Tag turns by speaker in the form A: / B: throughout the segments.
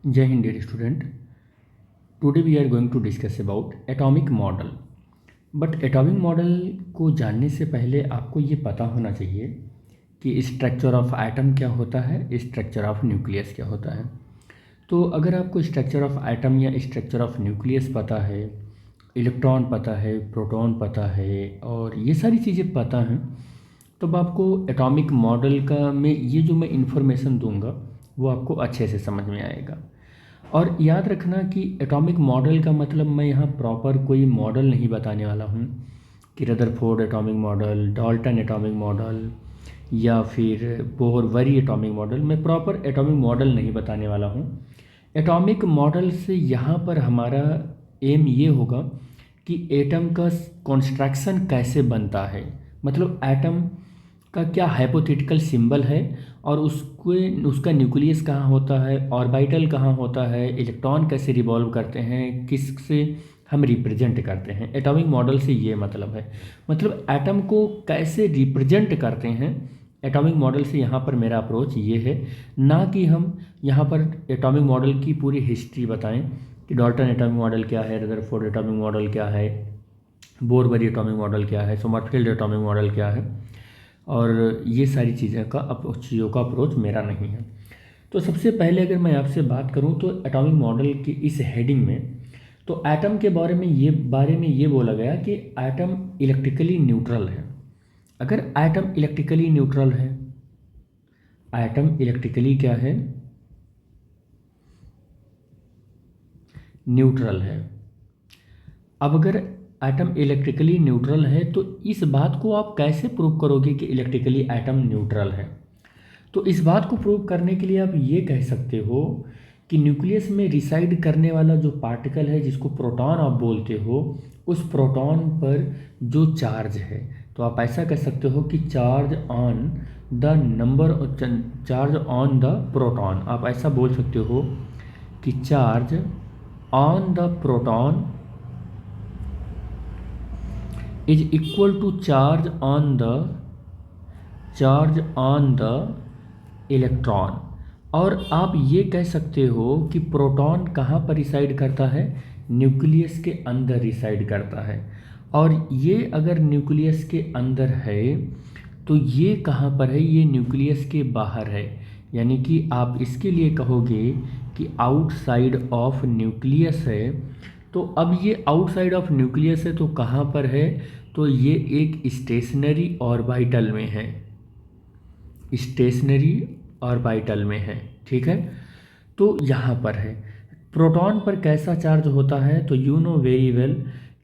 A: जय हिंद dear student. Today we are going to discuss about atomic model. But atomic model को जानने से पहले आपको ये पता होना चाहिए कि स्ट्रक्चर ऑफ एटम क्या होता है, स्ट्रक्चर ऑफ न्यूक्लियस क्या होता है। तो अगर आपको स्ट्रक्चर ऑफ एटम या स्ट्रक्चर ऑफ न्यूक्लियस पता है, इलेक्ट्रॉन पता है, प्रोटॉन पता है और ये सारी चीज़ें पता हैं, तब आपको एटॉमिक मॉडल का में ये जो मैं इन्फॉर्मेशन दूंगा वो आपको अच्छे से समझ में आएगा। और याद रखना कि एटॉमिक मॉडल का मतलब मैं यहाँ प्रॉपर कोई मॉडल नहीं बताने वाला हूँ कि Rutherford atomic model, Dalton atomic model या फिर बोर-वरी एटॉमिक मॉडल। मैं प्रॉपर एटॉमिक मॉडल नहीं बताने वाला हूँ। एटॉमिक मॉडल से यहाँ पर हमारा एम ये होगा कि एटम का कॉन्स्ट्रक्शन कैसे बनता है, मतलब एटम का क्या हाइपोथेटिकल सिंबल है और उसका न्यूक्लियस कहाँ होता है, ऑर्बिटल कहाँ होता है, इलेक्ट्रॉन कैसे रिवॉल्व करते हैं, किससे हम रिप्रेजेंट करते हैं। एटॉमिक मॉडल से ये मतलब है, मतलब एटम को कैसे रिप्रेजेंट करते हैं। एटॉमिक मॉडल से यहाँ पर मेरा अप्रोच ये है, ना कि हम यहाँ पर एटॉमिक मॉडल की पूरी हिस्ट्री बताएं कि डाल्टन एटॉमिक मॉडल क्या है, रदरफोर्ड एटॉमिक मॉडल क्या है, बोर-वरी एटॉमिक मॉडल क्या है, समरफील्ड एटॉमिक मॉडल क्या है, और ये सारी चीज़ों का अप्रोच मेरा नहीं है। तो सबसे पहले अगर मैं आपसे बात करूं तो एटॉमिक मॉडल की इस हेडिंग में, तो एटम के बारे में ये बोला गया कि एटम इलेक्ट्रिकली न्यूट्रल है। अगर एटम इलेक्ट्रिकली न्यूट्रल है, एटम इलेक्ट्रिकली क्या है, न्यूट्रल है। अब अगर एटम इलेक्ट्रिकली न्यूट्रल है तो इस बात को आप कैसे प्रूव करोगे कि इलेक्ट्रिकली एटम न्यूट्रल है। तो इस बात को प्रूव करने के लिए आप ये कह सकते हो कि न्यूक्लियस में रिसाइड करने वाला जो पार्टिकल है जिसको प्रोटॉन आप बोलते हो, उस प्रोटॉन पर जो चार्ज है, तो आप ऐसा कह सकते हो कि चार्ज ऑन द प्रोटॉन। आप ऐसा बोल सकते हो कि charge on the proton is equal to charge on the electron. और आप ये कह सकते हो कि प्रोटॉन कहाँ पर रिसाइड करता है, न्यूक्लियस के अंदर रिसाइड करता है। और ये अगर न्यूक्लियस के अंदर है तो ये कहाँ पर है, ये न्यूक्लियस के बाहर है। यानी कि आप इसके लिए कहोगे कि आउटसाइड ऑफ न्यूक्लियस है। तो अब ये आउटसाइड ऑफ न्यूक्लियस है तो कहाँ पर है, तो ये एक स्टेशनरी ऑर्बिटल में है, स्टेशनरी ऑर्बिटल में है। ठीक है, तो यहाँ पर है। प्रोटॉन पर कैसा चार्ज होता है, तो यू नो वेरी वेल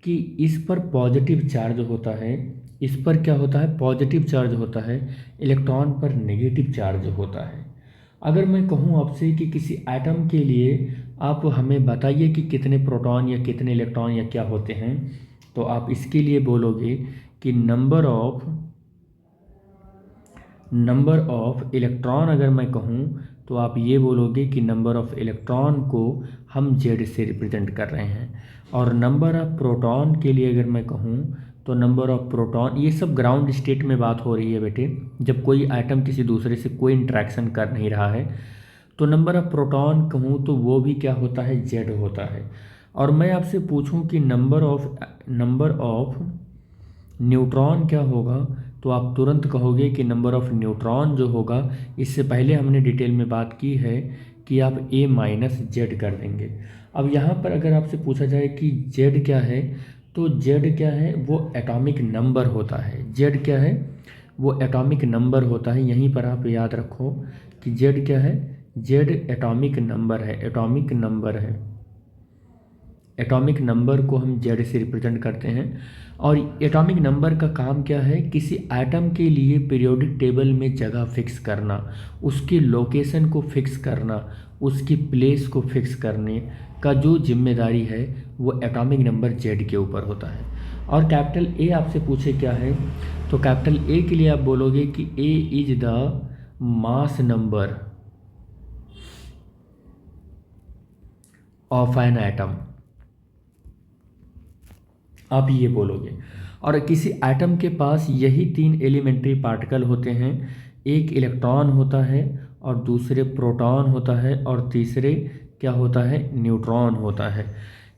A: कि इस पर पॉजिटिव चार्ज होता है। इस पर क्या होता है, पॉजिटिव चार्ज होता है। इलेक्ट्रॉन पर नेगेटिव चार्ज होता है। अगर मैं कहूँ आपसे कि किसी एटम के लिए आप हमें बताइए कि कितने प्रोटॉन या कितने इलेक्ट्रॉन या क्या होते हैं, तो आप इसके लिए बोलोगे कि नंबर ऑफ इलेक्ट्रॉन। अगर मैं कहूँ तो आप ये बोलोगे कि नंबर ऑफ इलेक्ट्रॉन को हम जेड से रिप्रेजेंट कर रहे हैं। और नंबर ऑफ प्रोटॉन के लिए अगर मैं कहूँ तो नंबर ऑफ प्रोटॉन, ये सब ग्राउंड स्टेट में बात हो रही है बेटे, जब कोई एटम किसी दूसरे से कोई इंट्रैक्शन कर नहीं रहा है। तो नंबर ऑफ प्रोटॉन कहूँ तो वो भी क्या होता है, जेड होता है। और मैं आपसे पूछूं कि नंबर ऑफ न्यूट्रॉन क्या होगा, तो आप तुरंत कहोगे कि नंबर ऑफ न्यूट्रॉन जो होगा, इससे पहले हमने डिटेल में बात की है कि आप a माइनस जेड कर देंगे। अब यहाँ पर अगर आपसे पूछा जाए कि जेड क्या है, तो जेड क्या है, वो एटॉमिक नंबर होता है। जेड क्या है, वो एटॉमिक नंबर होता है। यहीं पर आप याद रखो कि जेड क्या है, जेड एटॉमिक नंबर है, एटॉमिक नंबर है। एटॉमिक नंबर को हम जेड से रिप्रेजेंट करते हैं। और एटॉमिक नंबर का काम क्या है, किसी एटम के लिए पीरियोडिक टेबल में जगह फिक्स करना, उसकी लोकेशन को फिक्स करना, उसकी प्लेस को फिक्स करने का जो जिम्मेदारी है वो एटॉमिक नंबर जेड के ऊपर होता है। और कैपिटल ए आपसे पूछे क्या है, तो कैपिटल ए के लिए आप बोलोगे कि A is the mass number of an atom, आप ये बोलोगे। और किसी एटम के पास यही तीन एलिमेंट्री पार्टिकल होते हैं, एक इलेक्ट्रॉन होता है और दूसरे प्रोटॉन होता है और तीसरे क्या होता है, न्यूट्रॉन होता है।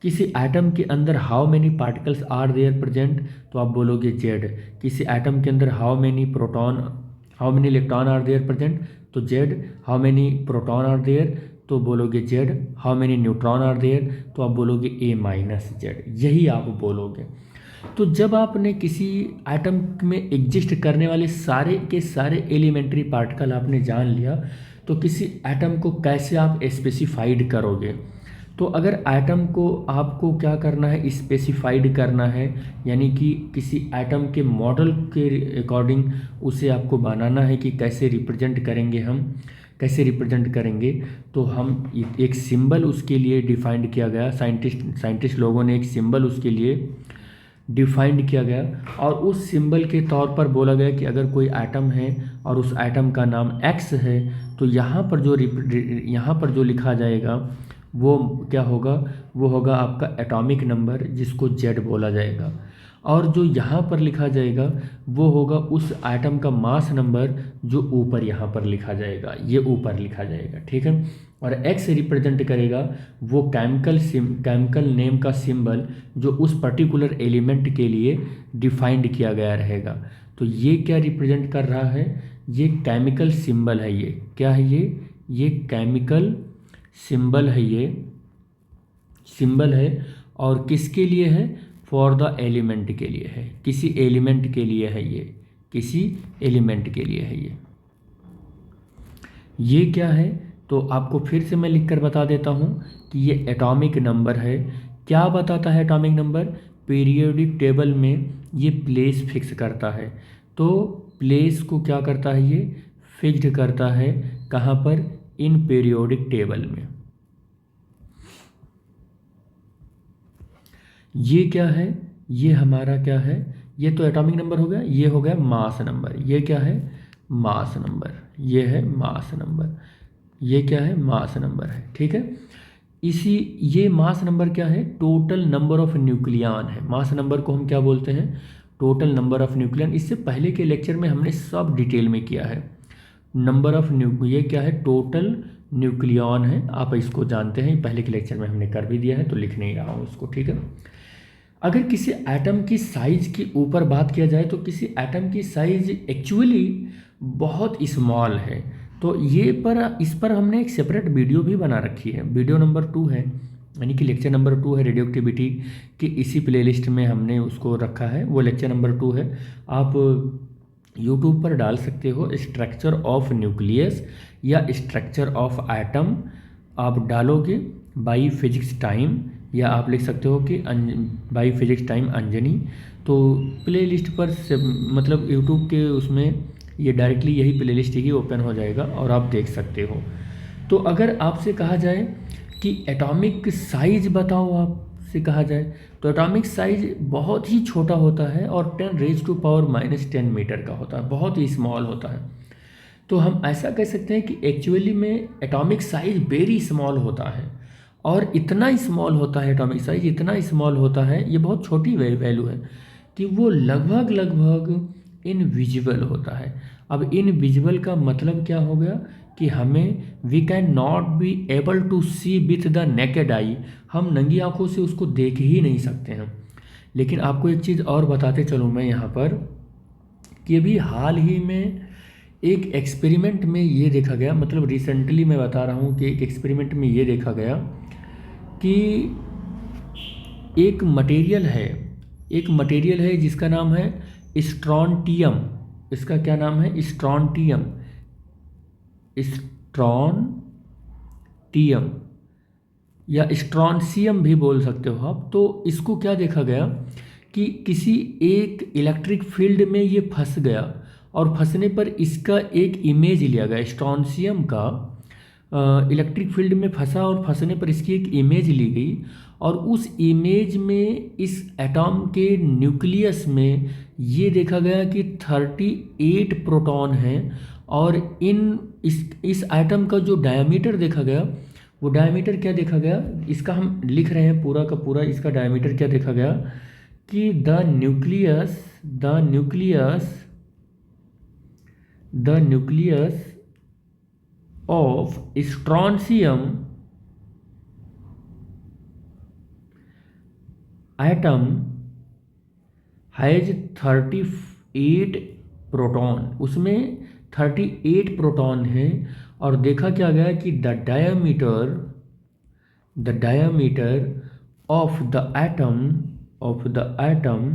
A: किसी एटम के अंदर how many particles are there present, तो आप बोलोगे जेड। किसी एटम के अंदर how many electron are there present, तो Z. How many proton are there, तो बोलोगे Z. How many neutron are there, तो आप बोलोगे ए माइनस जेड, यही आप बोलोगे। तो जब आपने किसी एटम में एग्जिस्ट करने वाले सारे के सारे एलिमेंट्री पार्टिकल आपने जान लिया, तो किसी एटम को कैसे आप स्पेसिफाइड करोगे। तो अगर एटम को आपको क्या करना है, स्पेसिफाइड करना है, यानी कि किसी एटम के मॉडल के अकॉर्डिंग उसे आपको बनाना है कि कैसे रिप्रेजेंट करेंगे हम, कैसे रिप्रेजेंट करेंगे। तो हम एक सिंबल उसके लिए डिफाइंड किया गया, साइंटिस्ट लोगों ने एक सिंबल उसके लिए डिफाइंड किया गया, और उस सिंबल के तौर पर बोला गया कि अगर कोई एटम है और उस एटम का नाम एक्स है, तो यहाँ पर जो लिखा जाएगा वो क्या होगा, वो होगा आपका एटॉमिक नंबर, जिसको जेड बोला जाएगा। और जो यहाँ पर लिखा जाएगा वो होगा उस एटम का मास नंबर, जो ऊपर यहाँ पर लिखा जाएगा, ये ऊपर लिखा जाएगा, ठीक है। और एक्स रिप्रेजेंट करेगा वो केमिकल नेम का सिंबल, जो उस पर्टिकुलर एलिमेंट के लिए डिफाइंड किया गया रहेगा। तो ये क्या रिप्रेजेंट कर रहा है, ये केमिकल सिंबल है। ये क्या है, ये केमिकल सिंबल है, ये सिंबल है। और किसके लिए है, फॉर द एलिमेंट के लिए है, किसी एलिमेंट के लिए है, ये किसी एलिमेंट के लिए है। ये क्या है, तो आपको फिर से मैं लिखकर बता देता हूँ कि ये एटॉमिक नंबर है। क्या बताता है एटॉमिक नंबर, पीरियोडिक टेबल में ये प्लेस फिक्स करता है। तो प्लेस को क्या करता है, ये फिक्स्ड करता है, कहाँ पर, इन पीरियोडिक टेबल में। ये क्या है, ये हमारा क्या है, ये तो एटॉमिक नंबर हो गया, ये हो गया मास नंबर। ये क्या है, मास नंबर, ये है मास नंबर, ये क्या है, मास नंबर है, ठीक है। ये मास नंबर क्या है, टोटल नंबर ऑफ न्यूक्लियन है। मास नंबर को हम क्या बोलते हैं, टोटल नंबर ऑफ न्यूक्लियन। इससे पहले के लेक्चर में हमने सब डिटेल में किया है। नंबर ऑफ ये क्या है, टोटल न्यूक्लियन है, आप इसको जानते हैं, पहले के लेक्चर में हमने कर भी दिया है, तो लिख नहीं रहा हूँ इसको, ठीक है। अगर किसी एटम की साइज के ऊपर बात किया जाए, तो किसी एटम की साइज एक्चुअली बहुत स्मॉल है। तो इस पर हमने एक सेपरेट वीडियो भी बना रखी है, वीडियो नंबर 2 है, यानी कि लेक्चर नंबर 2 है रेडियो एक्टिविटी की, इसी प्लेलिस्ट में हमने उसको रखा है, वो लेक्चर नंबर 2 है। आप यूट्यूब पर डाल सकते हो, स्ट्रक्चर ऑफ न्यूक्लियस या स्ट्रक्चर ऑफ एटम आप डालोगे बाई फिजिक्स टाइम, या आप लिख सकते हो कि बाई फिजिक्स टाइम अंजनी। तो प्ले लिस्ट पर से मतलब यूट्यूब के उसमें ये डायरेक्टली यही प्ले लिस्ट ही ओपन हो जाएगा और आप देख सकते हो। तो अगर आपसे कहा जाए कि एटॉमिक साइज बताओ, आपसे कहा जाए, तो एटॉमिक साइज बहुत ही छोटा होता है और 10⁻⁻10 मीटर का होता है, बहुत ही स्मॉल होता है। तो हम ऐसा कह सकते हैं कि एक्चुअली में एटॉमिक साइज वेरी स्मॉल होता है, और इतना स्मॉल होता है एटॉमिक साइज, इतना स्मॉल होता है, ये बहुत छोटी वैल्यू है कि वो लगभग इनविजिबल होता है। अब इनविजिबल का मतलब क्या हो गया कि हमें we can not be able to see with the naked eye, हम नंगी आंखों से उसको देख ही नहीं सकते हैं। लेकिन आपको एक चीज़ और बताते चलूँ मैं यहाँ पर, कि अभी हाल ही में एक एक्सपेरिमेंट में ये देखा गया, मतलब रिसेंटली मैं बता रहा हूँ कि एक एक्सपेरिमेंट में ये देखा गया कि एक मटेरियल है जिसका नाम है स्ट्रॉन्टियम। इसका क्या नाम है, स्ट्रॉन्टियम या स्ट्रॉन्सियम भी बोल सकते हो आप। तो इसको क्या देखा गया कि किसी एक इलेक्ट्रिक फील्ड में ये फंस गया, और फंसने पर इसका एक इमेज लिया गया स्ट्रॉन्सियम का, इलेक्ट्रिक फील्ड में फंसा और फंसने पर इसकी एक इमेज ली गई, और उस इमेज में इस एटॉम के न्यूक्लियस में ये देखा गया कि 38 प्रोटॉन हैं। और इस एटम का जो डायमीटर देखा गया, वो डायमीटर क्या देखा गया, इसका हम लिख रहे हैं पूरा का पूरा, इसका डायमीटर क्या देखा गया कि the nucleus of strontium atom has 38 proton, उसमें 38 प्रोटॉन हैं। और देखा क्या गया कि the diameter of the atom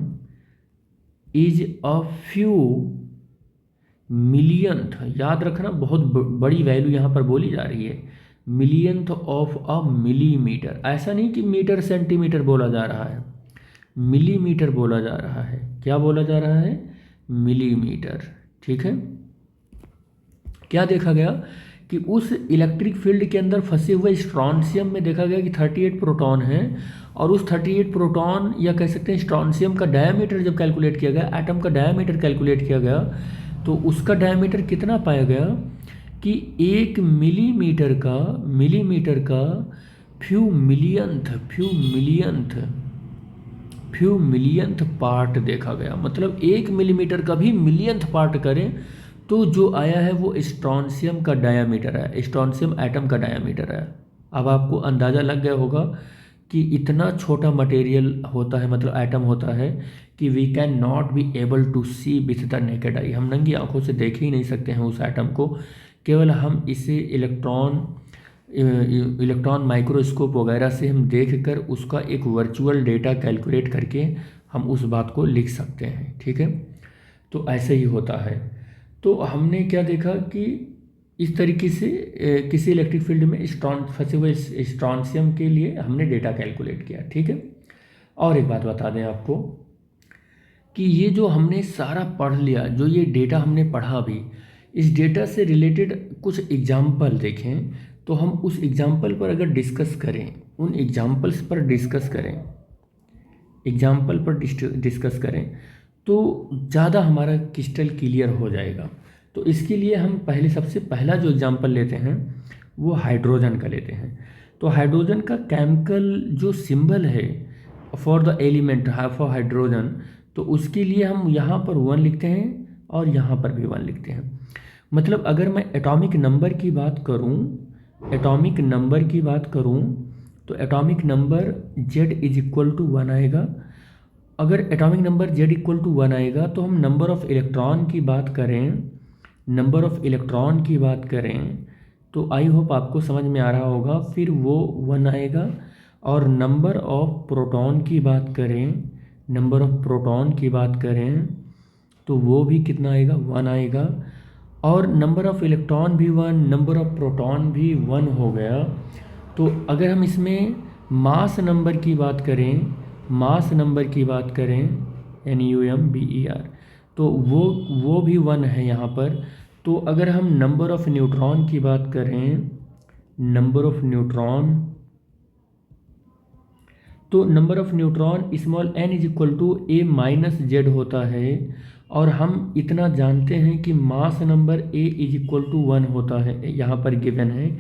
A: is a few millionth, याद रखना बहुत बड़ी वैल्यू यहाँ पर बोली जा रही है, मिलियंथ ऑफ अ मिलीमीटर। ऐसा नहीं कि मीटर सेंटीमीटर बोला जा रहा है, मिलीमीटर बोला जा रहा है। क्या बोला जा रहा है? मिलीमीटर। ठीक है। क्या देखा गया कि उस इलेक्ट्रिक फील्ड के अंदर फंसे हुए स्ट्रॉन्शियम में देखा गया कि 38 प्रोटॉन हैं, और उस 38 प्रोटॉन या कह सकते हैं स्ट्रॉन्शियम का डायमीटर जब कैलकुलेट किया गया, एटम का डायमीटर कैलकुलेट किया गया, तो उसका डायमीटर कितना पाया गया कि 1 मिलीमीटर का फ्यू मिलियंथ पार्ट देखा गया। मतलब 1 मिलीमीटर का भी मिलियंथ पार्ट करें तो जो आया है वो स्ट्रॉन्शियम का डायमीटर है, स्ट्रॉन्शियम एटम का डायमीटर है। अब आपको अंदाज़ा लग गया होगा कि इतना छोटा मटेरियल होता है, मतलब एटम होता है, कि we can not be able to see with the naked eye, हम नंगी आंखों से देख ही नहीं सकते हैं उस एटम को। केवल हम इसे इलेक्ट्रॉन माइक्रोस्कोप वगैरह से हम देख कर उसका एक वर्चुअल डेटा कैलकुलेट करके हम उस बात को लिख सकते हैं। ठीक है। तो ऐसे ही होता है। तो हमने क्या देखा कि इस तरीके से किसी इलेक्ट्रिक फील्ड में फंसे हुए स्ट्रॉन्शियम के लिए हमने डेटा कैलकुलेट किया। ठीक है। और एक बात बता दें आपको कि ये जो हमने सारा पढ़ लिया, जो ये डेटा हमने पढ़ा भी, इस डेटा से रिलेटेड कुछ एग्जाम्पल देखें तो हम उस एग्जाम्पल पर अगर डिस्कस करें, उन एग्जाम्पल्स पर डिस्कस करें तो ज़्यादा हमारा क्रिस्टल क्लियर हो जाएगा। तो इसके लिए हम सबसे पहला जो एग्जाम्पल लेते हैं वो हाइड्रोजन का लेते हैं। तो हाइड्रोजन का केमिकल जो सिंबल है for the element for hydrogen, तो उसके लिए हम यहाँ पर 1 लिखते हैं और यहाँ पर भी 1 लिखते हैं। मतलब अगर मैं एटॉमिक नंबर की बात करूँ तो atomic number Z is equal to 1 आएगा। अगर atomic number Z equal to 1 आएगा तो हम नंबर ऑफ़ इलेक्ट्रॉन की बात करें तो आई होप आपको समझ में आ रहा होगा, फिर वो 1 आएगा। और नंबर ऑफ़ प्रोटॉन की बात करें तो वो भी कितना आएगा? 1 आएगा। और नंबर ऑफ़ इलेक्ट्रॉन भी 1, नंबर ऑफ़ प्रोटॉन भी 1 हो गया। तो अगर हम इसमें मास नंबर की बात करें NUMBER, तो वो भी 1 है यहाँ पर। तो अगर हम नंबर ऑफ़ न्यूट्रॉन की बात करें, तो number of neutron small n is equal to A-Z होता है। और हम इतना जानते हैं कि mass number A is equal to 1 होता है, यहाँ पर गिवन है A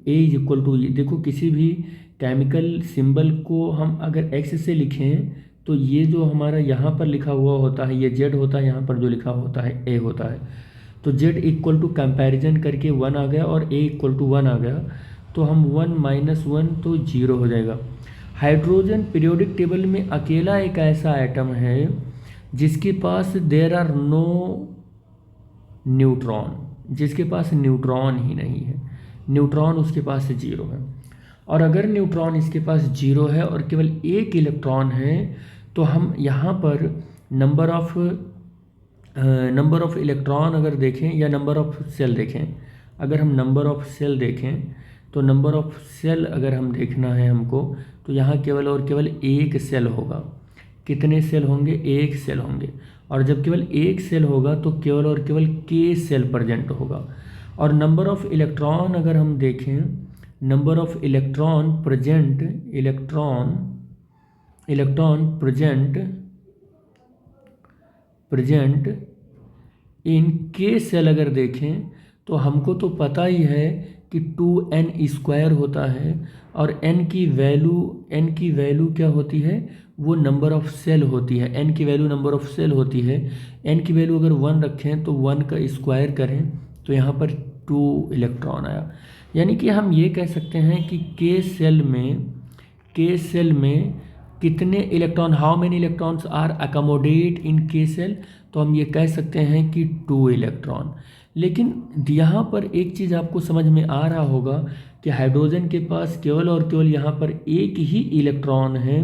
A: इज इक्वल टू, देखो किसी भी केमिकल सिंबल को हम अगर X से लिखें तो ये जो हमारा यहाँ पर लिखा हुआ होता है ये Z होता है, यहाँ पर जो लिखा होता है A होता है। तो Z इक्वल टू कंपैरिजन करके 1 आ गया और A इक्वल टू 1 आ गया, तो हम 1 - 1 तो 0 हो जाएगा। हाइड्रोजन पीरियोडिक टेबल में अकेला एक ऐसा एटम है जिसके पास देयर आर नो न्यूट्रॉन, जिसके पास न्यूट्रॉन ही नहीं है, न्यूट्रॉन उसके पास 0 है। और अगर न्यूट्रॉन इसके पास 0 है और केवल 1 इलेक्ट्रॉन है तो हम यहाँ पर नंबर ऑफ़ इलेक्ट्रॉन अगर देखें या नंबर ऑफ़ सेल देखें, अगर हम नंबर ऑफ़ सेल देखें तो नंबर ऑफ़ सेल अगर हम देखना है हमको, तो यहाँ केवल और केवल 1 सेल होगा। कितने सेल होंगे? 1 सेल होंगे। और जब केवल 1 सेल होगा तो केवल और केवल K सेल प्रेजेंट होगा। और नंबर ऑफ़ इलेक्ट्रॉन अगर हम देखें, number of electron present in K shell अगर देखें तो हमको तो पता ही है कि 2n² होता है। और n की वैल्यू क्या होती है? वो नंबर ऑफ़ सेल होती है। n की वैल्यू नंबर ऑफ़ सेल होती है। n की वैल्यू अगर 1 रखें तो 1 का स्क्वायर करें तो यहाँ पर 2 इलेक्ट्रॉन आया। यानी कि हम ये कह सकते हैं कि K सेल में कितने electron, how many electrons are accommodate in K shell, तो हम ये कह सकते हैं कि 2 इलेक्ट्रॉन। लेकिन यहाँ पर एक चीज़ आपको समझ में आ रहा होगा कि हाइड्रोजन के पास केवल और केवल यहाँ पर एक ही इलेक्ट्रॉन है,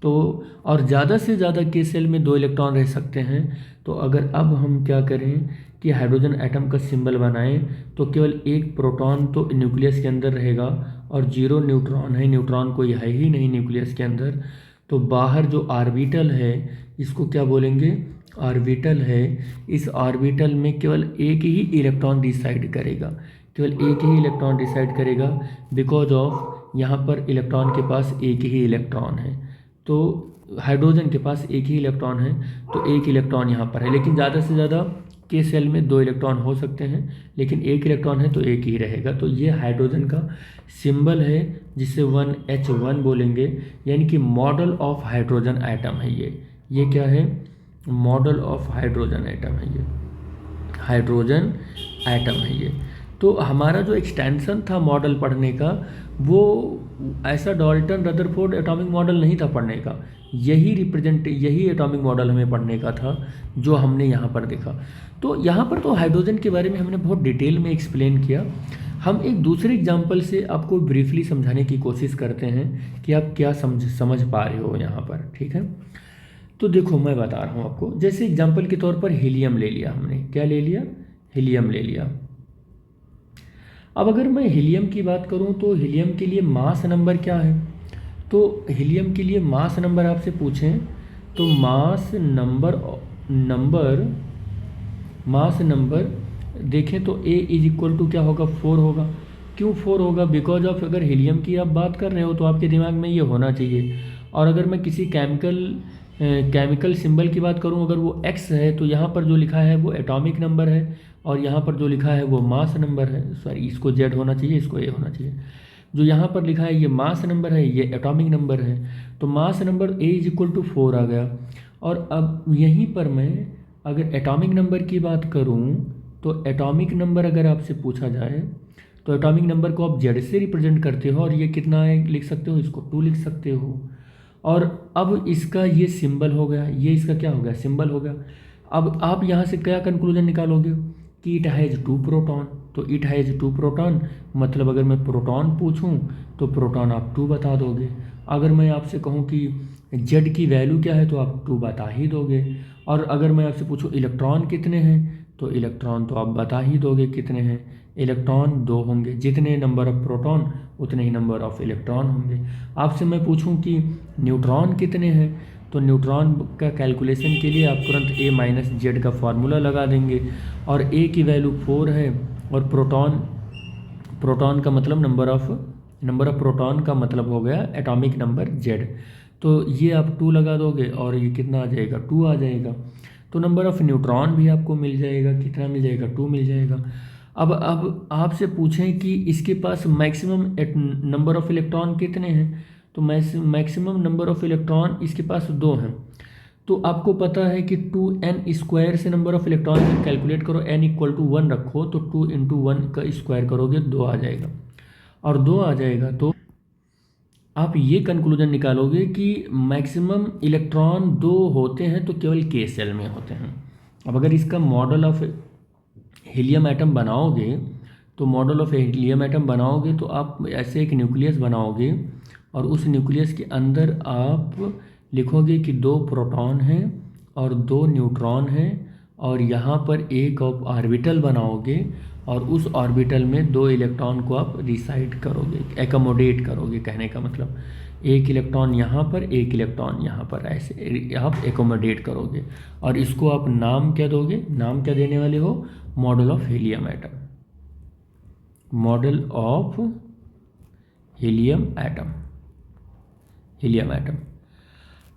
A: तो और ज़्यादा से ज़्यादा के सेल में 2 इलेक्ट्रॉन रह सकते हैं। तो अगर अब हम क्या करें कि हाइड्रोजन एटम का सिंबल बनाएं, तो केवल एक प्रोटॉन तो न्यूक्लियस के अंदर रहेगा और 0 न्यूट्रॉन है, न्यूट्रॉन कोई है ही नहीं न्यूक्लियस के अंदर। तो बाहर जो ऑर्बिटल है इसको क्या बोलेंगे, ऑर्बिटल है। इस ऑर्बिटल में केवल एक ही इलेक्ट्रॉन डिसाइड करेगा, केवल एक ही इलेक्ट्रॉन डिसाइड करेगा, बिकॉज ऑफ यहाँ पर इलेक्ट्रॉन के पास एक ही इलेक्ट्रॉन है। तो हाइड्रोजन के पास एक ही इलेक्ट्रॉन है, तो एक इलेक्ट्रॉन यहाँ पर है। लेकिन ज़्यादा से ज़्यादा के सेल में 2 इलेक्ट्रॉन हो सकते हैं, लेकिन एक इलेक्ट्रॉन है तो एक ही रहेगा। तो ये हाइड्रोजन का सिंबल है, जिसे 1H1 बोलेंगे, यानी कि मॉडल ऑफ हाइड्रोजन एटम है ये क्या है, मॉडल ऑफ हाइड्रोजन एटम है ये, हाइड्रोजन एटम है ये। तो हमारा जो एक्सटेंशन था मॉडल पढ़ने का, वो ऐसा डाल्टन रदरफोर्ड एटॉमिक मॉडल नहीं था पढ़ने का, यही एटॉमिक मॉडल हमें पढ़ने का था जो हमने यहाँ पर देखा। तो यहाँ पर तो हाइड्रोजन के बारे में हमने बहुत डिटेल में एक्सप्लेन किया। हम एक दूसरे एग्जाम्पल से आपको ब्रीफली समझाने की कोशिश करते हैं कि आप क्या समझ पा रहे हो यहाँ पर, ठीक है। तो देखो मैं बता रहा हूँ आपको, जैसे एग्जाम्पल के तौर पर हीलियम ले लिया हमने, क्या ले लिया, हीलियम ले लिया। अब अगर मैं हीलियम की बात करूं तो हीलियम के लिए मास नंबर क्या है, तो हीलियम के लिए मास नंबर आपसे पूछें तो मास नंबर देखें तो A इज इक्वल टू क्या होगा, 4 होगा। क्यों 4 होगा, बिकॉज ऑफ अगर हीलियम की आप बात कर रहे हो तो आपके दिमाग में ये होना चाहिए। और अगर मैं किसी केमिकल सिंबल की बात करूं, अगर वो X है तो यहाँ पर जो लिखा है वो एटॉमिक नंबर है, और यहाँ पर जो लिखा है वो मास नंबर है। सॉरी, इसको Z होना चाहिए, इसको A होना चाहिए। जो यहाँ पर लिखा है ये मास नंबर है, ये एटॉमिक नंबर है। तो mass number A is equal to 4 आ गया। और अब यहीं पर मैं अगर एटॉमिक नंबर की बात करूँ, तो एटॉमिक नंबर अगर आपसे पूछा जाए तो एटॉमिक नंबर को आप Z से रिप्रेजेंट करते हो, और ये कितना है लिख सकते हो, इसको 2 लिख सकते हो। और अब इसका ये सिंबल हो गया, ये इसका क्या हो गया, सिंबल हो गया। अब आप यहाँ से क्या कंक्लूजन निकालोगे कि इट हैज़ 2 प्रोटॉन, तो इट हैज़ 2 प्रोटॉन मतलब अगर मैं प्रोटॉन पूछूं तो प्रोटॉन आप 2 बता दोगे। अगर मैं आपसे कहूं कि जेड की वैल्यू क्या है तो आप 2 बता ही दोगे। और अगर मैं आपसे पूछूं इलेक्ट्रॉन कितने हैं तो इलेक्ट्रॉन तो आप बता ही दोगे कितने हैं, इलेक्ट्रॉन 2 होंगे। जितने नंबर ऑफ प्रोटॉन उतने ही नंबर ऑफ इलेक्ट्रॉन होंगे। आपसे मैं पूछूं कि न्यूट्रॉन कितने हैं, तो न्यूट्रॉन का कैलकुलेशन के लिए आप तुरंत A माइनस जेड का फार्मूला लगा देंगे, और A की वैल्यू 4 है, और प्रोटॉन का मतलब नंबर ऑफ प्रोटॉन का मतलब हो गया एटॉमिक नंबर Z। तो ये आप 2 लगा दोगे और ये कितना आ जाएगा, 2 आ जाएगा। तो नंबर ऑफ न्यूट्रॉन भी आपको मिल जाएगा, कितना मिल जाएगा, 2 मिल जाएगा। अब आपसे पूछें कि इसके पास मैक्सिमम नंबर ऑफ इलेक्ट्रॉन कितने हैं, तो मैक्सिमम नंबर ऑफ इलेक्ट्रॉन इसके पास 2 हैं। तो आपको पता है कि 2n² से नंबर ऑफ इलेक्ट्रॉन कैलकुलेट करो, n इक्वल टू 1 रखो, तो 2 इंटू 1 का स्क्वायर करोगे 2 आ जाएगा, और 2 आ जाएगा तो आप ये कंक्लूजन निकालोगे कि मैक्सिमम इलेक्ट्रॉन 2 होते हैं तो केवल के सेल में होते हैं। अब अगर इसका मॉडल ऑफ हीलियम एटम बनाओगे, तो मॉडल ऑफ हीलियम एटम बनाओगे तो आप ऐसे एक न्यूक्लियस बनाओगे, और उस न्यूक्लियस के अंदर आप लिखोगे कि 2 प्रोटॉन हैं और 2 न्यूट्रॉन हैं, और यहाँ पर एक आप ऑर्बिटल बनाओगे, और उस ऑर्बिटल में 2 इलेक्ट्रॉन को आप रिसाइड करोगे, एकोमोडेट करोगे। कहने का मतलब एक इलेक्ट्रॉन यहाँ पर, एक इलेक्ट्रॉन यहाँ पर, ऐसे आप एकोमोडेट करोगे। और इसको आप नाम क्या दोगे, नाम क्या देने वाले हो, model of helium atom, model of helium atom, helium atom.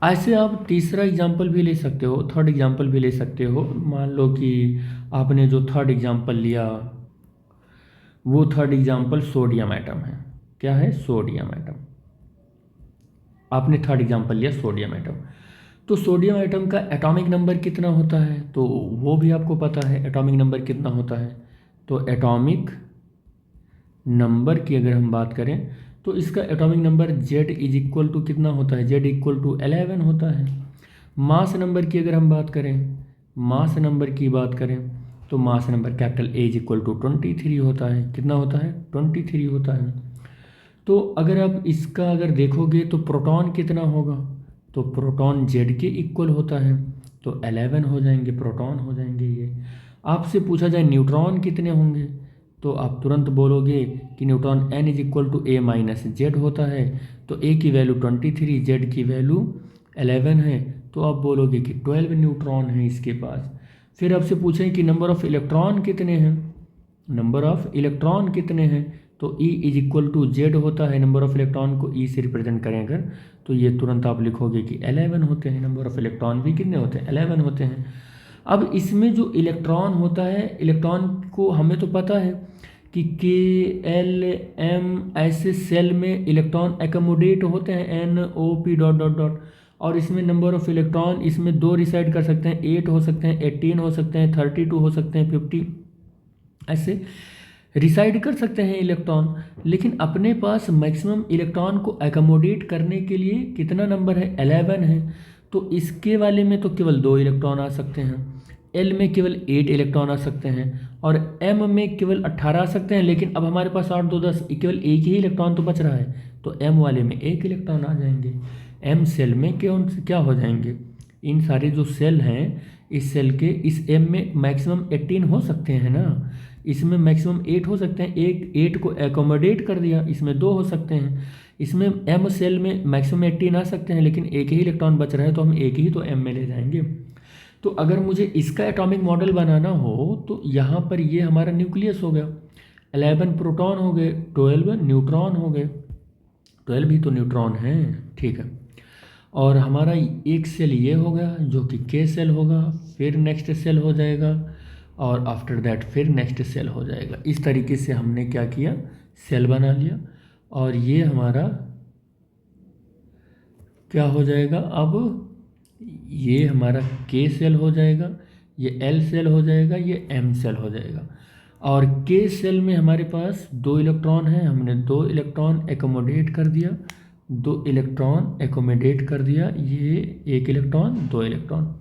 A: ऐसे आप तीसरा एग्जाम्पल भी ले सकते हो, थर्ड एग्जाम्पल भी ले सकते हो। मान लो कि आपने जो थर्ड एग्जाम्पल लिया वो थर्ड एग्जाम्पल सोडियम एटम है। क्या है, सोडियम एटम। आपने थर्ड एग्जाम्पल लिया सोडियम एटम। तो सोडियम एटम का एटॉमिक नंबर कितना होता है, तो वो भी आपको पता है एटॉमिक नंबर कितना होता है। तो एटॉमिक नंबर की अगर हम बात करें तो इसका atomic number Z is equal to कितना होता है, Z इक्वल टू 11 होता है। मास नंबर की अगर हम बात करें, मास नंबर की बात करें तो mass number capital A is equal to 23 होता है। कितना होता है, 23 होता है। तो अगर आप इसका अगर देखोगे तो प्रोटॉन कितना होगा, तो प्रोटॉन Z के इक्वल होता है, तो 11 हो जाएंगे, प्रोटॉन हो जाएंगे ये। आपसे पूछा जाए न्यूट्रॉन कितने होंगे, तो आप तुरंत बोलोगे कि neutron N is equal to A minus Z होता है। तो A की वैल्यू 23, Z की वैल्यू 11 है, तो आप बोलोगे कि 12 न्यूट्रॉन है इसके पास। फिर आपसे पूछें कि नंबर ऑफ़ इलेक्ट्रॉन कितने हैं, नंबर ऑफ़ इलेक्ट्रॉन कितने हैं, तो E is equal to Z होता है। नंबर ऑफ़ इलेक्ट्रॉन को E से रिप्रेजेंट करें अगर, तो ये तुरंत आप लिखोगे कि 11 होते हैं। नंबर ऑफ़ इलेक्ट्रॉन भी कितने होते हैं, 11 होते हैं। अब इसमें जो इलेक्ट्रॉन होता है, इलेक्ट्रॉन को हमें तो पता है कि K, L, M ऐसे सेल में इलेक्ट्रॉन एकोमोडेट होते हैं, N, O, P dot dot dot. और इसमें नंबर ऑफ़ इलेक्ट्रॉन इसमें 2 रिसाइड कर सकते हैं, 8 हो सकते हैं, 18 हो सकते हैं, 32 हो सकते हैं, 50 ऐसे रिसाइड कर सकते हैं इलेक्ट्रॉन। लेकिन अपने पास मैक्सिमम इलेक्ट्रॉन को एकोमोडेट करने के लिए कितना नंबर है, 11 है। तो इसके वाले में तो केवल 2 इलेक्ट्रॉन आ सकते हैं, L में केवल 8 इलेक्ट्रॉन आ सकते हैं, और M में केवल 18 आ सकते हैं। लेकिन अब हमारे पास 8 2 10, केवल एक ही इलेक्ट्रॉन तो बच रहा है, तो M वाले में 1 इलेक्ट्रॉन आ जाएंगे। M सेल में क्या हो जाएंगे, इन सारे जो सेल हैं इस सेल के इस M में मैक्सिमम 18 हो सकते हैं ना, इसमें मैक्सिमम 8 हो सकते हैं, एक 8 को एकोमोडेट कर दिया, इसमें 2 हो सकते हैं। इसमें M सेल में मैक्सिमम 18 आ सकते हैं, लेकिन एक ही इलेक्ट्रॉन बच रहा है, तो हम एक ही तो M में ले जाएंगे। तो अगर मुझे इसका एटॉमिक मॉडल बनाना हो तो यहाँ पर ये हमारा न्यूक्लियस हो गया, 11 प्रोटॉन हो गए, 12 न्यूट्रॉन हो गए, 12 ही तो न्यूट्रॉन हैं, ठीक है। और हमारा एक सेल ये हो गया जो कि K सेल होगा, फिर नेक्स्ट सेल हो जाएगा, और आफ्टर दैट फिर नेक्स्ट सेल हो जाएगा। इस तरीके से हमने क्या किया, सेल बना लिया। और ये हमारा क्या हो जाएगा, अब ये हमारा K सेल हो जाएगा, ये L सेल हो जाएगा, ये M सेल हो जाएगा। और K सेल में हमारे पास 2 इलेक्ट्रॉन हैं, हमने 2 इलेक्ट्रॉन एकोमोडेट कर दिया, 2 इलेक्ट्रॉन एकोमोडेट कर दिया, ये 1 इलेक्ट्रॉन 2 इलेक्ट्रॉन।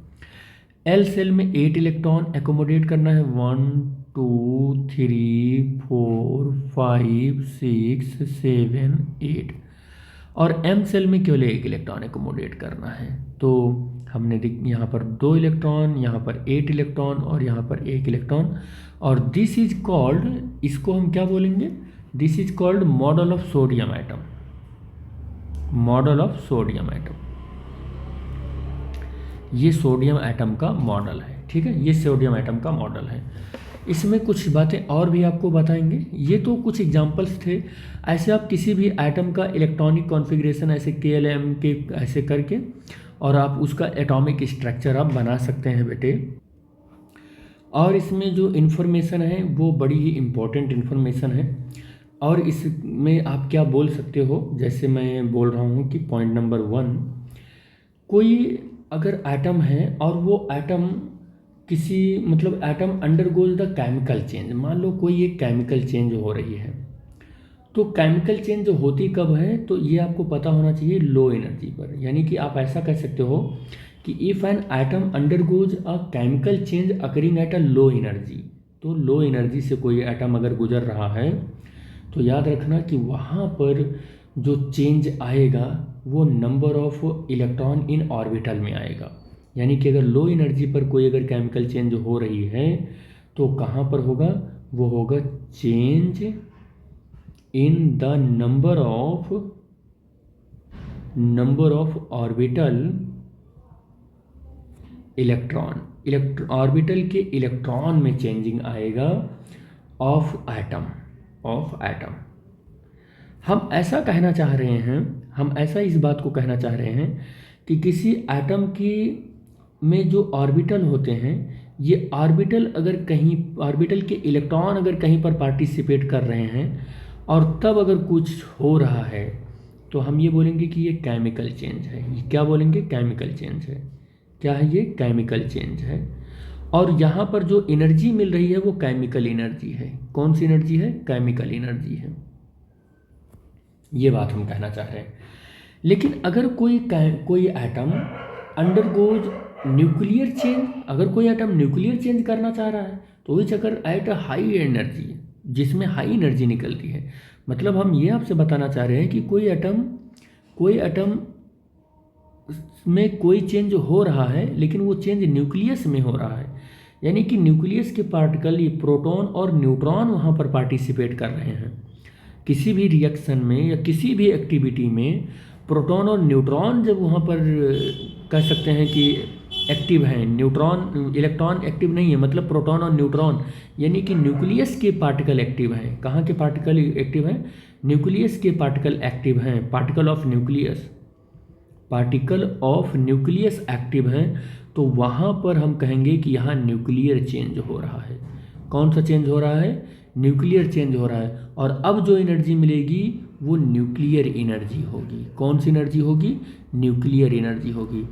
A: L सेल में 8 इलेक्ट्रॉन एकोमोडेट करना है, 1 2 3 4 5 6 7 8। और M सेल में केवल 1 इलेक्ट्रॉन एकोमोडेट करना है। तो हमने यहाँ पर 2 इलेक्ट्रॉन, यहाँ पर 8 इलेक्ट्रॉन, और यहाँ पर 1 इलेक्ट्रॉन। और दिस इज कॉल्ड, इसको हम क्या बोलेंगे, this is called model of sodium atom, model of sodium atom. ये सोडियम एटम का मॉडल है, ठीक है, ये सोडियम एटम का मॉडल है। इसमें कुछ बातें और भी आपको बताएंगे, ये तो कुछ एग्जांपल्स थे। ऐसे आप किसी भी एटम का इलेक्ट्रॉनिक कॉन्फ़िगरेशन ऐसे KLM के ऐसे करके और आप उसका एटॉमिक स्ट्रक्चर आप बना सकते हैं बेटे। और इसमें जो इन्फॉर्मेशन है वो बड़ी ही इम्पोर्टेंट इन्फॉर्मेशन है। और इसमें आप क्या बोल सकते हो, जैसे मैं बोल रहा हूँ कि पॉइंट नंबर 1, कोई अगर एटम है और वो एटम किसी मतलब atom undergoes the chemical change, मान लो कोई एक केमिकल चेंज हो रही है, तो केमिकल चेंज होती कब है, तो ये आपको पता होना चाहिए लो एनर्जी पर। यानी कि आप ऐसा कह सकते हो कि if an atom undergoes a chemical change occurring at a low energy, तो लो एनर्जी से कोई एटम अगर गुजर रहा है तो याद रखना कि वहाँ पर जो चेंज आएगा वो number of electron in orbital में आएगा। यानी कि अगर लो एनर्जी पर कोई अगर केमिकल चेंज हो रही है तो कहाँ पर होगा, वो होगा change in the number of orbital electron, orbital के इलेक्ट्रॉन में चेंजिंग आएगा ऑफ एटम। हम ऐसा कहना चाह रहे हैं, हम ऐसा इस बात को कहना चाह रहे हैं कि किसी एटम की में जो ऑर्बिटल होते हैं, ये ऑर्बिटल अगर कहीं, ऑर्बिटल के इलेक्ट्रॉन अगर कहीं पर पार्टिसिपेट कर रहे हैं और तब अगर कुछ हो रहा है तो हम ये बोलेंगे कि ये केमिकल चेंज है। ये क्या बोलेंगे, केमिकल चेंज है। क्या है ये, केमिकल चेंज है। और यहाँ पर जो एनर्जी मिल रही है वो केमिकल एनर्जी है। कौन सी एनर्जी है, केमिकल एनर्जी है। ये बात हम कहना चाह रहे हैं। लेकिन अगर कोई एटम अंडरगोज न्यूक्लियर चेंज, अगर कोई एटम न्यूक्लियर चेंज करना चाह रहा है तो विच अगर एट अ हाई एनर्जी, जिसमें हाई एनर्जी निकलती है, मतलब हम ये आपसे बताना चाह रहे हैं कि कोई एटम में कोई चेंज हो रहा है लेकिन वो चेंज न्यूक्लियस में हो रहा है, यानी कि न्यूक्लियस के पार्टिकल, ये प्रोटॉन और न्यूट्रॉन वहाँ पर पार्टिसिपेट कर रहे हैं। किसी भी रिएक्शन में या किसी भी एक्टिविटी में प्रोटॉन और न्यूट्रॉन जब वहाँ पर कह सकते हैं कि एक्टिव हैं, इलेक्ट्रॉन एक्टिव नहीं है, मतलब प्रोटॉन और न्यूट्रॉन यानी कि न्यूक्लियस के पार्टिकल एक्टिव हैं। कहाँ के पार्टिकल एक्टिव हैं? न्यूक्लियस के पार्टिकल एक्टिव हैं। पार्टिकल ऑफ न्यूक्लियस एक्टिव हैं, तो वहाँ पर हम कहेंगे कि यहाँ न्यूक्लियर चेंज हो रहा है। कौन सा चेंज हो रहा है? न्यूक्लियर चेंज हो रहा है। और अब जो एनर्जी मिलेगी वो न्यूक्लियर एनर्जी होगी। कौन सी एनर्जी होगी? न्यूक्लियर एनर्जी होगी।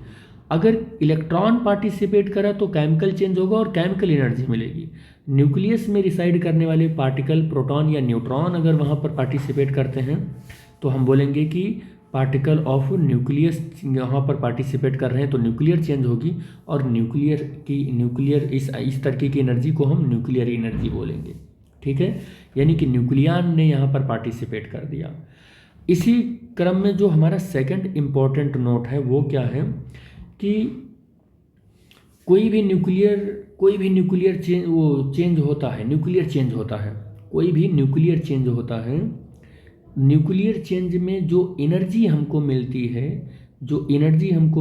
A: अगर इलेक्ट्रॉन पार्टिसिपेट करा तो केमिकल चेंज होगा और केमिकल एनर्जी मिलेगी। न्यूक्लियस में रिसाइड करने वाले पार्टिकल, प्रोटॉन या न्यूट्रॉन, अगर वहाँ पर पार्टिसिपेट करते हैं तो हम बोलेंगे कि पार्टिकल ऑफ न्यूक्लियस यहाँ पर पार्टिसिपेट कर रहे हैं तो न्यूक्लियर चेंज होगी, और न्यूक्लियर इस तरीके की एनर्जी को हम न्यूक्लियर एनर्जी बोलेंगे। ठीक है, यानी कि न्यूक्लियन ने यहाँ पर पार्टिसिपेट कर दिया। इसी क्रम में जो हमारा सेकंड इम्पॉर्टेंट नोट है वो क्या है कि कोई भी न्यूक्लियर चेंज होता है, न्यूक्लियर चेंज में जो एनर्जी हमको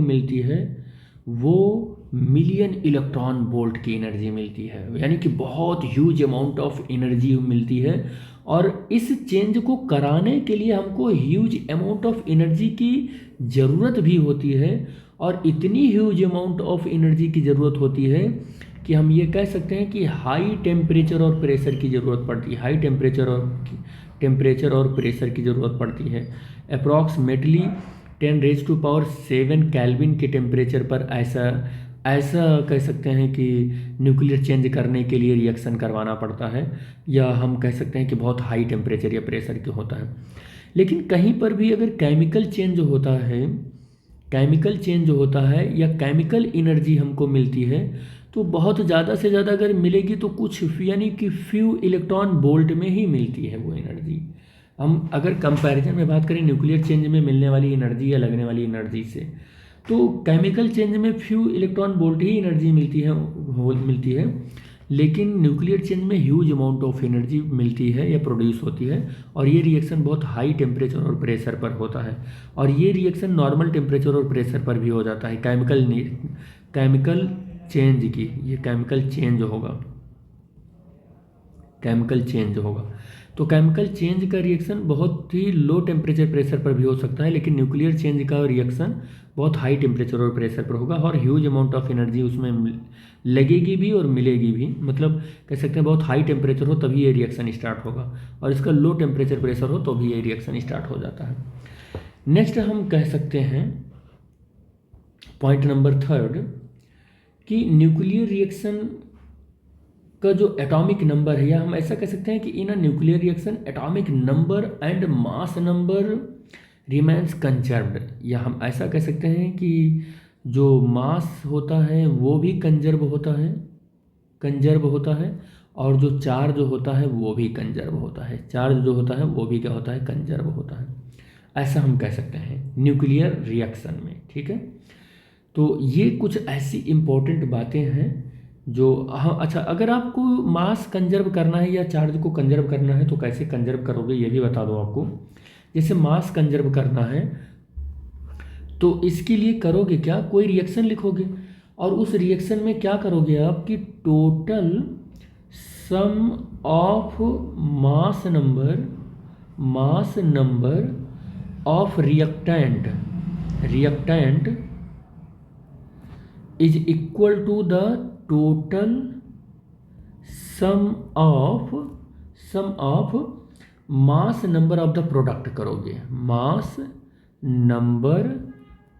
A: मिलती है वो मिलियन इलेक्ट्रॉन वोल्ट की एनर्जी मिलती है, यानी कि बहुत ह्यूज अमाउंट ऑफ एनर्जी मिलती है। और इस चेंज को कराने के लिए हमको ह्यूज अमाउंट ऑफ एनर्जी की ज़रूरत भी होती है, और इतनी ह्यूज अमाउंट ऑफ एनर्जी की ज़रूरत होती है कि हम ये कह सकते हैं कि हाई टेम्परेचर और प्रेशर की ज़रूरत पड़ती है। टेम्परेचर और प्रेशर की ज़रूरत पड़ती है। अप्रॉक्सीमेटली 10⁻⁷ केल्विन के टेम्परेचर पर ऐसा कह सकते हैं कि न्यूक्लियर चेंज करने के लिए रिएक्शन करवाना पड़ता है, या हम कह सकते हैं कि बहुत हाई टेम्परेचर या प्रेशर के होता है। लेकिन कहीं पर भी अगर केमिकल चेंज होता है या केमिकल एनर्जी हमको मिलती है तो बहुत ज़्यादा से ज़्यादा अगर मिलेगी तो कुछ यानी कि फ्यू इलेक्ट्रॉन वोल्ट में ही मिलती है वो एनर्जी। हम अगर कंपैरिजन में बात करें न्यूक्लियर चेंज में मिलने वाली एनर्जी या लगने वाली एनर्जी से, तो केमिकल चेंज में फ्यू इलेक्ट्रॉन वोल्ट ही एनर्जी मिलती है, लेकिन न्यूक्लियर चेंज में ह्यूज अमाउंट ऑफ एनर्जी मिलती है या प्रोड्यूस होती है, और ये रिएक्शन बहुत हाई टेम्परेचर और प्रेशर पर होता है। और ये रिएक्शन नॉर्मल टेम्परेचर और प्रेशर पर भी हो जाता है। केमिकल चेंज होगा। तो केमिकल चेंज का रिएक्शन बहुत ही लो टेम्परेचर प्रेशर पर भी हो सकता है, लेकिन न्यूक्लियर चेंज का रिएक्शन बहुत हाई टेम्परेचर और प्रेशर पर होगा, और ह्यूज अमाउंट ऑफ एनर्जी उसमें लगेगी भी और मिलेगी भी। मतलब कह सकते हैं बहुत हाई टेम्परेचर हो तभी ये रिएक्शन स्टार्ट होगा, और इसका लो टेम्परेचर प्रेशर हो तो भी ये रिएक्शन स्टार्ट हो जाता है। नेक्स्ट हम कह सकते हैं पॉइंट नंबर 3 कि न्यूक्लियर रिएक्शन का जो एटॉमिक नंबर है, या हम ऐसा कह सकते हैं कि in a nuclear reaction atomic number and mass number remains conserved, या हम ऐसा कह सकते हैं कि जो मास होता है वो भी कंजर्व होता है, और जो चार्ज होता है वो भी कंजर्व होता है। चार्ज जो होता है वो भी क्या होता है? कंजर्व होता है। ऐसा हम कह सकते हैं न्यूक्लियर रिएक्शन में। ठीक है, तो ये कुछ ऐसी इम्पोर्टेंट बातें हैं जो अच्छा, अगर आपको मास कंजर्व करना है या चार्ज को कंजर्व करना है तो कैसे कंजर्व करोगे ये भी बता दो आपको। जैसे मास कंजर्व करना है तो इसके लिए करोगे क्या? कोई रिएक्शन लिखोगे, और उस रिएक्शन में क्या करोगे आप कि total sum of mass number of reactant is equal to the total sum of mass number of the product करोगे। मास नंबर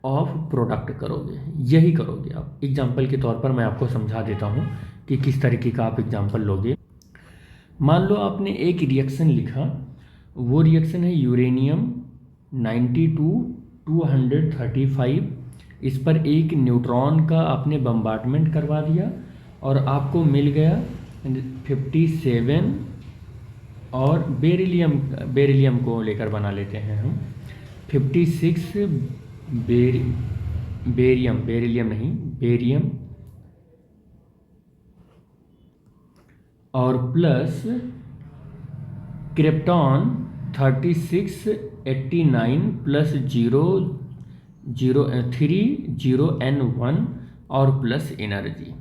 A: ऑफ प्रोडक्ट करोगे, यही करोगे आप। एग्जाम्पल के तौर पर मैं आपको समझा देता हूँ कि किस तरीके का आप एग्जाम्पल लोगे। मान लो आपने एक रिएक्शन लिखा, वो रिएक्शन है यूरेनियम 92 235, इस पर एक न्यूट्रॉन का आपने बम्बार्डमेंट करवा दिया और आपको मिल गया 57। और बेरिलियम को लेकर बना लेते हैं हम 56 बेरियम नहीं, बेरियम, और प्लस क्रिप्टॉन 3689 प्लस 0 और प्लस एनर्जी।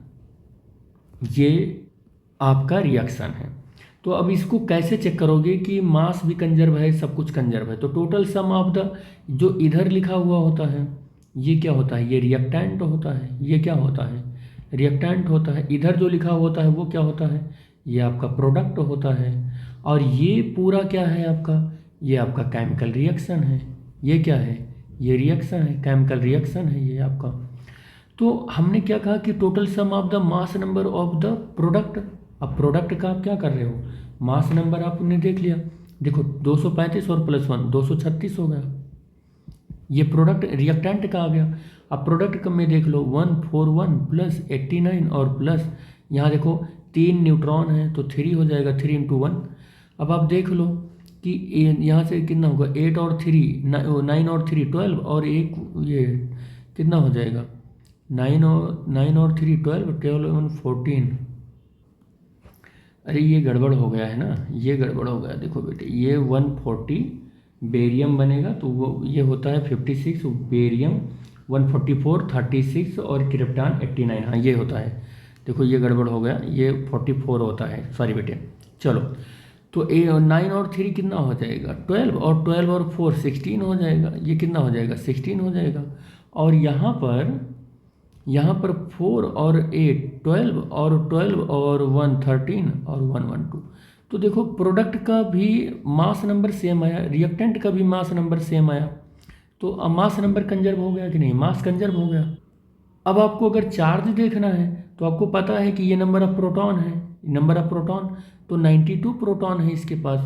A: ये आपका रिएक्शन है। तो अब इसको कैसे चेक करोगे कि मास भी कंजर्व है, सब कुछ कंजर्व है? तो टोटल सम ऑफ द, जो इधर लिखा हुआ होता है ये क्या होता है? ये रिएक्टेंट होता है। ये क्या होता है? रिएक्टेंट होता है। इधर जो लिखा होता है वो क्या होता है? ये आपका प्रोडक्ट होता है। और ये पूरा क्या है आपका? ये आपका केमिकल रिएक्शन है। ये क्या है? ये रिएक्शन है, केमिकल रिएक्शन है ये आपका। तो हमने क्या कहा कि total sum of the mass number of the product. अब प्रोडक्ट का आप क्या कर रहे हो? मास नंबर आपने देख लिया, देखो 235 और प्लस 1 236 हो गया। ये प्रोडक्ट रिएक्टेंट का आ गया। अब प्रोडक्ट में देख लो 141 प्लस 89 और प्लस यहाँ देखो 3 न्यूट्रॉन है तो 3 हो जाएगा, 3 × 1। अब आप देख लो कि यहाँ से कितना होगा, 8 और 3 9 और 3 12 और एक ये कितना हो जाएगा, 9 और 3 12 12 14। अरे ये गड़बड़ हो गया है ना, ये गड़बड़ हो गया। देखो बेटे ये 140 बेरियम बनेगा तो वो ये होता है 56 बेरियम, 144 36 और क्रिप्टॉन 89। हाँ ये होता है। देखो ये गड़बड़ हो गया, ये 44 होता है, सॉरी बेटे। चलो तो 9 और 3 कितना हो जाएगा, 12 और 12 और 4 16 हो जाएगा। ये कितना हो जाएगा, 16 हो जाएगा। और यहाँ पर 4 और 8 12 और 12 और 1 13 और 1 1 2। तो देखो प्रोडक्ट का भी मास नंबर सेम आया, रिएक्टेंट का भी मास नंबर सेम आया। तो मास नंबर कंजर्व हो गया कि नहीं? मास कंजर्व हो गया। अब आपको अगर चार्ज देखना है तो आपको पता है कि ये नंबर ऑफ प्रोटॉन है, नंबर ऑफ प्रोटॉन तो 92 प्रोटॉन है इसके पास।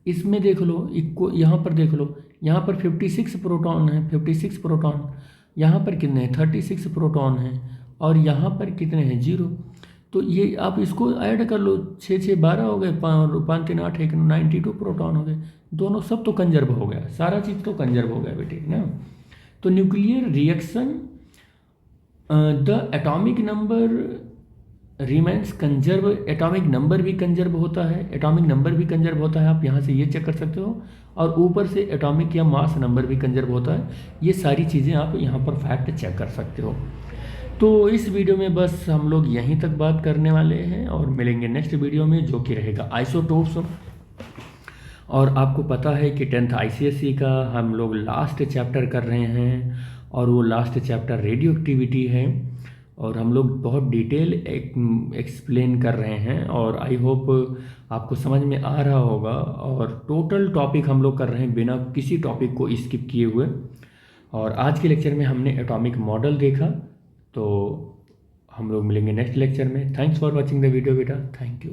A: इसमें देख लो, यहाँ पर देख लो, यहाँ पर 56 प्रोटॉन है, 56 प्रोटॉन। यहाँ पर कितने हैं, 36 प्रोटॉन हैं। और यहाँ पर कितने हैं, 0। तो ये आप इसको ऐड कर लो, 6 6 12 हो गए, 5 3 8 1 92 प्रोटॉन हो गए। दोनों सब तो कंजर्व हो गया, सारा चीज़ तो कंजर्व हो गया बेटे ना। तो nuclear reaction the atomic number remains conserve, atomic number भी कंजर्व होता है, एटॉमिक नंबर भी कंजर्व होता है। आप यहाँ से ये चेक कर सकते हो। और ऊपर से एटॉमिक या मास नंबर भी कंजर्व होता है। ये सारी चीज़ें आप यहाँ पर फैक्ट चेक कर सकते हो। तो इस वीडियो में बस हम लोग यहीं तक बात करने वाले हैं और मिलेंगे नेक्स्ट वीडियो में, जो कि रहेगा आइसोटोप्स। और आपको पता है कि 10th ICSE का हम लोग लास्ट चैप्टर कर रहे हैं और वो लास्ट चैप्टर रेडियो एक्टिविटी है। और हम लोग बहुत डिटेल एक्सप्लेन कर रहे हैं और आई होप आपको समझ में आ रहा होगा। और टोटल टॉपिक हम लोग कर रहे हैं बिना किसी टॉपिक को स्किप किए हुए। और आज के लेक्चर में हमने एटॉमिक मॉडल देखा। तो हम लोग मिलेंगे नेक्स्ट लेक्चर में। Thanks for watching the video बेटा, थैंक यू।